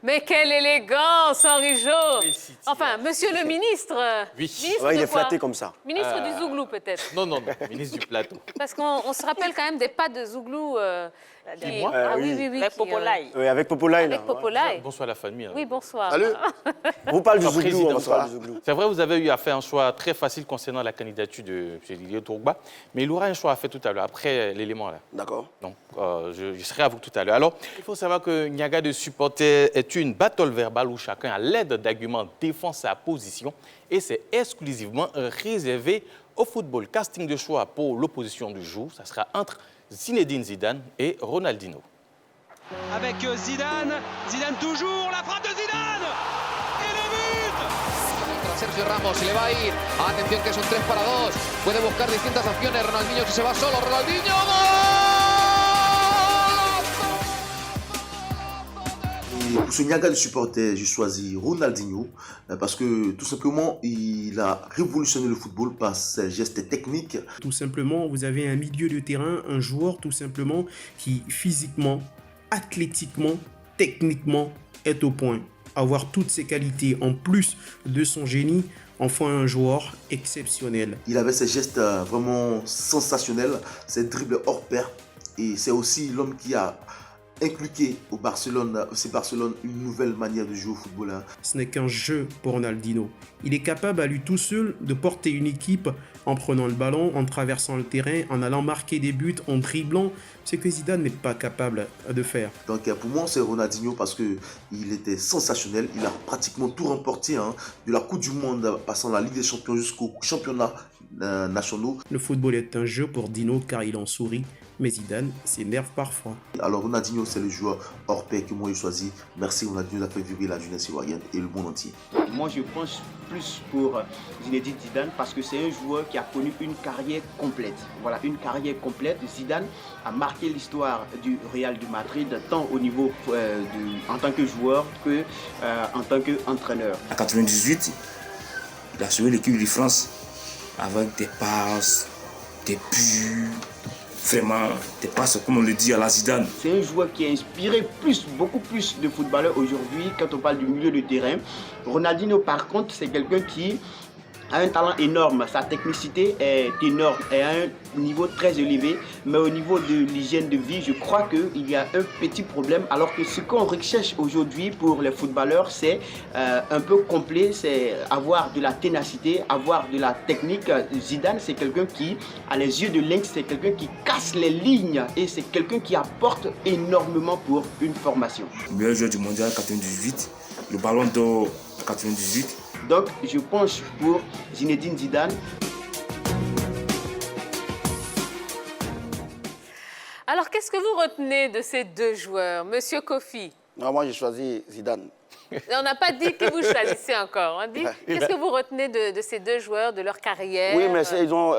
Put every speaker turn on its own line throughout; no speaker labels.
Mais quelle élégance, Henri Jo. Enfin, monsieur le ministre.
Oui.
Ministre
Ouais, il
de
est
quoi?
flatté comme ça.
Ministre du Zouglou, peut-être.
Non, ministre du plateau.
Parce qu'on se rappelle quand même des pas de Zouglou.
moi
Ah oui,
oui.
oui, oui.
Avec Popolaï.
Oui, avec Popolaï, là.
Avec Popolaï.
Bonsoir la famille.
Oui, bonsoir.
Salut.
On vous parle du
Bonsoir,
Zouglou,
président.
on vous parle du Zouglou.
C'est vrai, vous avez eu à faire un choix très facile concernant la candidature de M. Didier Drogba, mais il aura un choix à faire tout à l'heure, après l'élément là.
D'accord.
Donc, je serai à vous tout à l'heure. Alors, il faut savoir que Niaga de supporters est une battle verbale où chacun, à l'aide d'arguments, défend sa position et c'est exclusivement réservé au football. Casting de choix pour l'opposition du jour, ça sera entre Zinedine Zidane et Ronaldinho.
Avec Zidane, Zidane toujours, la frappe de Zidane et le but.
Contra Sergio Ramos, se le va a ir. Atención que son 3 para 2. Puede buscar distintas opciones. Ronaldinho que se va solo. Ronaldinho,
Et pour ce Niaga de supporters, j'ai choisi Ronaldinho parce que tout simplement, il a révolutionné le football par ses gestes techniques.
Tout simplement, vous avez un milieu de terrain, un joueur tout simplement qui physiquement, athlétiquement, techniquement est au point. Avoir toutes ces qualités en plus de son génie en font un joueur exceptionnel.
Il avait ces gestes vraiment sensationnels, ses dribbles hors pair. Et c'est aussi l'homme qui a inculqué au Barcelone une nouvelle manière de jouer au football.
Ce n'est qu'un jeu pour Ronaldinho. Il est capable à lui tout seul de porter une équipe en prenant le ballon, en traversant le terrain, en allant marquer des buts, en dribblant, ce que Zidane n'est pas capable de faire.
Donc pour moi, c'est Ronaldinho parce qu'il était sensationnel. Il a pratiquement tout remporté, de la Coupe du Monde, passant la Ligue des Champions jusqu'au championnat nationaux.
Le football est un jeu pour Dino car il en sourit, mais Zidane s'énerve parfois.
Alors Ronaldinho, c'est le joueur hors pair que moi j'ai choisi. Merci Ronaldinho d'avoir fait vibrer la jeunesse ivoirienne et le monde entier.
Moi, je penche plus pour Zinedine Zidane parce que c'est un joueur qui a connu une carrière complète. Voilà, une carrière complète. Zidane a marqué l'histoire du Real de Madrid, tant au niveau en tant que joueur que en tant qu'entraîneur.
En 98, il a sauvé l'équipe de France avec des passes, des buts. Vraiment, des passes, comme on le dit, à la Zidane.
C'est un joueur qui a inspiré beaucoup plus de footballeurs aujourd'hui quand on parle du milieu de terrain. Ronaldinho, par contre, c'est quelqu'un qui a un talent énorme. Sa technicité est énorme, est à un niveau très élevé. Mais au niveau de l'hygiène de vie, je crois qu'il y a un petit problème. Alors que ce qu'on recherche aujourd'hui pour les footballeurs, c'est un peu complet. C'est avoir de la ténacité, avoir de la technique. Zidane, c'est quelqu'un qui a les yeux de lynx. C'est quelqu'un qui casse les lignes. Et c'est quelqu'un qui apporte énormément pour une formation.
Le meilleur joueur du mondial 98, le ballon d'or 98.
Donc, je penche pour Zinedine Zidane.
Alors, qu'est-ce que vous retenez de ces deux joueurs, Monsieur Kofi?
Non, moi, j'ai choisi Zidane.
On n'a pas dit que vous choisissez encore. On dit, qu'est-ce que vous retenez de ces deux joueurs, de leur carrière?
Oui, mais ils ont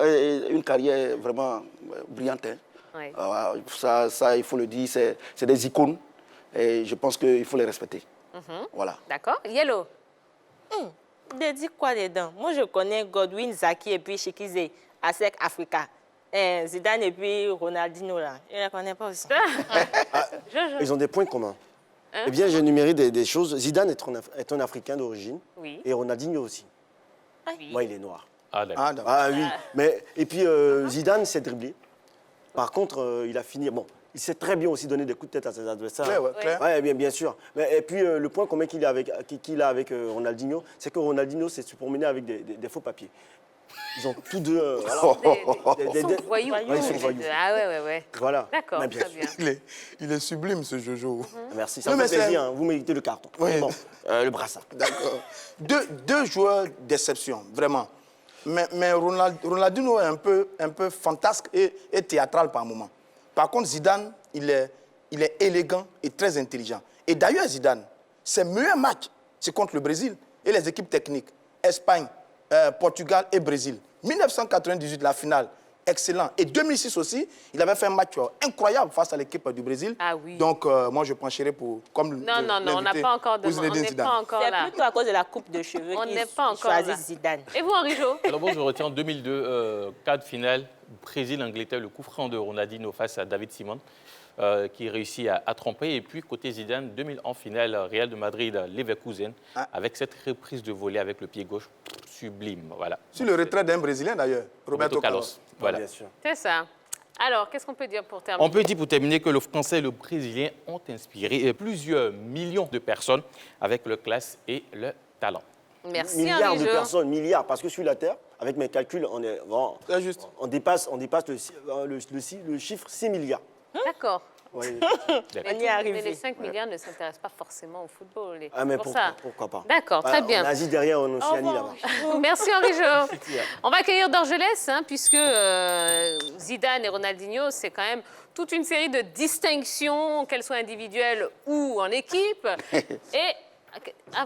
une carrière vraiment brillante.
Oui.
Ça, il faut le dire, c'est des icônes. Et je pense qu'il faut les respecter. Voilà.
D'accord. Yellow.
De dire quoi dedans? Moi, je connais Godwin, Zaki et puis Chikize, ASEC Africa. Zidane et puis Ronaldinho, là. Je ne les connais pas aussi.
Ils ont des points communs. Eh bien, j'ai énuméré des choses. Zidane est un Africain d'origine.
Oui.
Et Ronaldinho aussi.
Oui.
Moi, il est noir.
Ah, d'accord.
Ah oui. Mais, et puis, Zidane s'est dribblé. Par contre, il a fini... Bon, il sait très bien aussi donner des coups de tête à ses adversaires.
Claire.
Ouais, bien sûr. Mais, et puis, le point commun qu'il a avec Ronaldinho, c'est que Ronaldinho s'est promené avec des faux papiers. Ils ont tous deux...
Ils sont voyous.
Ouais, ils sont voyous.
Ah ouais.
Voilà.
D'accord,
Mais bien
très
sûr.
bien.
Il est sublime, ce Jojo.
Merci, ça me fait plaisir. Hein. Vous méritez le carton.
Oui.
Bon, le brassard.
D'accord. Deux joueurs d'exception, vraiment. Mais Ronaldinho est un peu fantasque et théâtral par moment. Par contre, Zidane, il est élégant et très intelligent. Et d'ailleurs, Zidane, ses meilleurs matchs, c'est contre le Brésil et les équipes techniques. Espagne, Portugal et Brésil. 1998, la finale, excellent. Et 2006 aussi, il avait fait un match incroyable face à l'équipe du Brésil.
Ah oui.
Donc, moi, je pencherai pour...
Non, on n'a pas encore de... On n'est pas encore là.
C'est plutôt à cause de la coupe de cheveux
On
qu'il
n'est pas encore
choisit
là.
Zidane.
Et vous, Henri Jo?
Alors bon, je retiens en 2002, quart de finale, Brésil-Angleterre, le coup franc de Ronaldinho face à David Simon, qui réussit à tromper. Et puis, côté Zidane, 2000 en finale, Real de Madrid-Leverkusen, avec cette reprise de volée avec le pied gauche, sublime. Voilà.
Sur le retrait d'un Brésilien, d'ailleurs, Roberto Carlos.
Voilà.
Bien sûr.
C'est ça. Alors, qu'est-ce qu'on peut dire pour terminer?
On peut dire pour terminer que le Français et le Brésilien ont inspiré plusieurs millions de personnes avec leur classe et leur talent.
Merci,
Milliards
Henri
de
Jo.
personnes, milliards, parce que sur la Terre, avec mes calculs, on dépasse le chiffre 6 milliards.
D'accord.
Ouais.
On y est arrivé.
Mais les 5 milliards ne s'intéressent pas forcément au football.
Ah, mais
pour ça.
pourquoi pas?
D'accord, très bien.
En Asie, derrière, en Océanie, là-bas.
Merci Henri Jo. On va accueillir Dorgelès, puisque Zidane et Ronaldinho, c'est quand même toute une série de distinctions, qu'elles soient individuelles ou en équipe. Et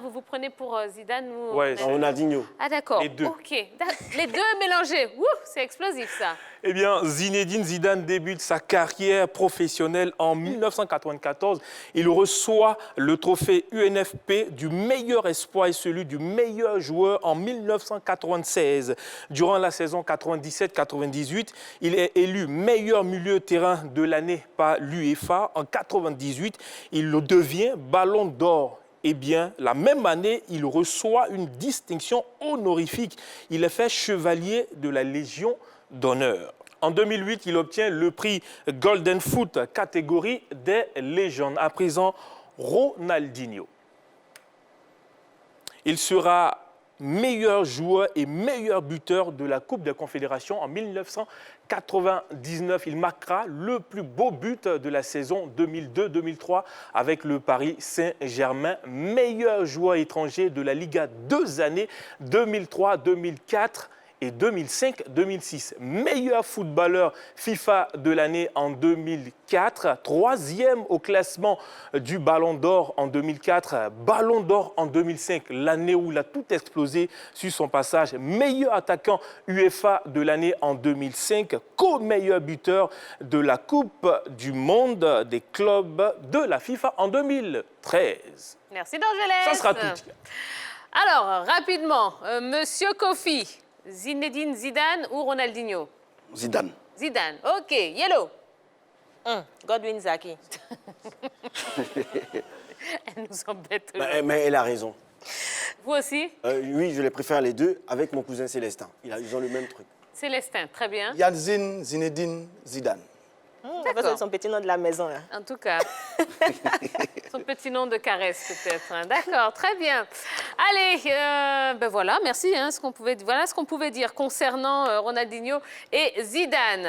vous vous prenez pour Zidane ou
Ouais,
Ronaldinho.
Ah d'accord.
Les deux.
Ok. Les deux mélangés. Ouh, c'est explosif ça.
Eh bien, Zinedine Zidane débute sa carrière professionnelle en 1994. Il reçoit le trophée UNFP du meilleur espoir et celui du meilleur joueur en 1996. Durant la saison 97-98, il est élu meilleur milieu de terrain de l'année par l'UEFA. En 98, il le devient Ballon d'Or. Eh bien, la même année, il reçoit une distinction honorifique. Il est fait chevalier de la Légion d'honneur. En 2008, il obtient le prix Golden Foot, catégorie des légendes. À présent, Ronaldinho. Il sera meilleur joueur et meilleur buteur de la Coupe des Confédérations en 1999. Il marquera le plus beau but de la saison 2002-2003 avec le Paris Saint-Germain. Meilleur joueur étranger de la Liga 2 années, 2003-2004 et 2005-2006. Meilleur footballeur FIFA de l'année en 2004. Troisième au classement du Ballon d'Or en 2004. Ballon d'Or en 2005, l'année où il a tout explosé sur son passage. Meilleur attaquant UEFA de l'année en 2005. Co-meilleur buteur de la Coupe du Monde des clubs de la FIFA en 2013.
Merci Dorgelès.
Ça sera tout.
Alors, rapidement, Monsieur Kofi, Zinedine Zidane ou Ronaldinho?
Zidane.
Zidane. OK. Yellow.
Godwin Zaki.
Elle nous embête.
Mais elle a raison.
Vous aussi?
Oui, je les préfère les deux avec mon cousin Célestin. Ils ont le même truc.
Célestin, très bien.
Yadzin Zinedine Zidane.
C'est son petit nom de la maison. Là.
En tout cas, son petit nom de caresse peut-être. D'accord, très bien. Allez, ben voilà, merci. Voilà ce qu'on pouvait dire concernant Ronaldinho et Zidane.